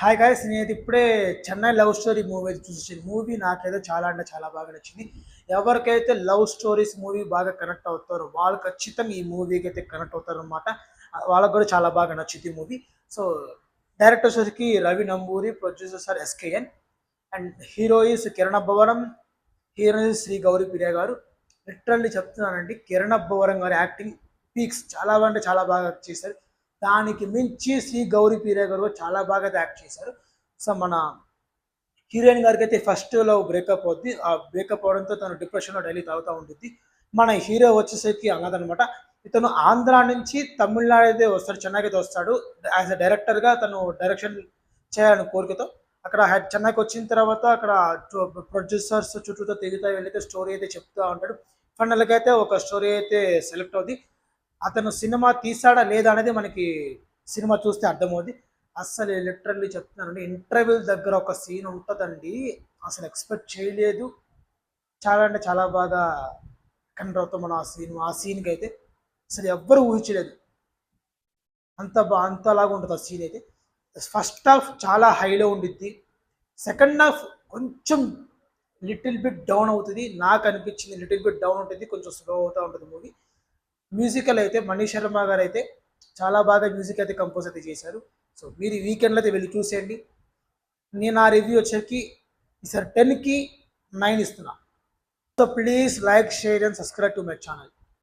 Hi guys, నేను ఇప్పుడే Chennai love story movie చూసాను. మూవీ నాకైతే చాలా అంటే చాలా బాగా నచ్చింది. ఎవరికైతే లవ్ స్టోరీస్ మూవీ బాగా కనెక్ట్ అవుతారో వాళ్ళు ఖచ్చితంగా ఈ మూవీకి అయితే కనెక్ట్ అవుతారు అనమాట. వాళ్ళకు కూడా చాలా బాగా నచ్చింది ఈ మూవీ. సో డైరెక్టర్ వచ్చేసరికి Ravi Nambuuri, producer sir SKN, and heroines Kiran Abbavaram, heroine Sri Gauri Priya garu. Literally చెప్తున్నానండి, కిరణ్ అబ్బవరం గారి యాక్టింగ్ పీక్స్, చాలా అంటే చాలా బాగా చేశారు. దానికి మించి శ్రీ గౌరీ ప్రియ గారు కూడా చాలా బాగా యాక్ట్ చేశారు. సో మన హీరోయిన్ గారికి అయితే ఫస్ట్ లో బ్రేకప్ అవుద్ది. ఆ బ్రేకప్ అవడంతో తను డిప్రెషన్లో డైలీ తాగుతూ ఉంటుంది. మన హీరో వచ్చేసరికి అన్నదనమాట. ఇతను ఆంధ్ర నుంచి తమిళనాడు అయితే వస్తాడు, చెన్నైకి అయితే వస్తాడు. యాజ్ అ డైరెక్టర్గా తను డైరెక్షన్ చేయాలని కోరికతో అక్కడ చెన్నైకి వచ్చిన తర్వాత అక్కడ ప్రొడ్యూసర్స్ చుట్టూతో తిరుగుతూ వెళ్ళితే స్టోరీ అయితే చెప్తూ ఉంటాడు. ఫైనల్గా అయితే ఒక స్టోరీ అయితే సెలెక్ట్ అవుద్ది. అతను సినిమా తీసాడా లేదా అనేది మనకి సినిమా చూస్తే అర్థమవుద్ది. అస్సలు లిటరల్లీ చెప్తున్నానండి, ఇంటర్వ్యూ దగ్గర ఒక సీన్ ఉంటుందండి, అసలు ఎక్స్పెక్ట్ చేయలేదు. చాలా అంటే చాలా బాగా కనెక్ట్ అవుతాం మనం ఆ సీన్కి అయితే. అసలు ఎవ్వరు ఊహించలేదు, అంతలాగా ఉంటుంది ఆ సీన్ అయితే. ఫస్ట్ హాఫ్ చాలా హైలో ఉండిద్ది, సెకండ్ హాఫ్ కొంచెం లిటిల్ బిట్ డౌన్ అవుతుంది. నాకు అనిపించింది లిటిల్ బిట్ డౌన్ ఉంటుంది, కొంచెం స్లో అవుతూ ఉంటుంది మూవీ. మ్యూజికల్ అయితే మణి శర్మ గారు అయితే చాలా బాగా మ్యూజిక్ అయితే కంపోజ్ అయితే చేశారు. సో మీరు ఈ వీకెండ్లో అయితే వెళ్ళి చూసేయండి. నేను ఆ రివ్యూ వచ్చేసరికి ఈసారి 10కి 9 ఇస్తున్నా. So please like, share and subscribe to my channel.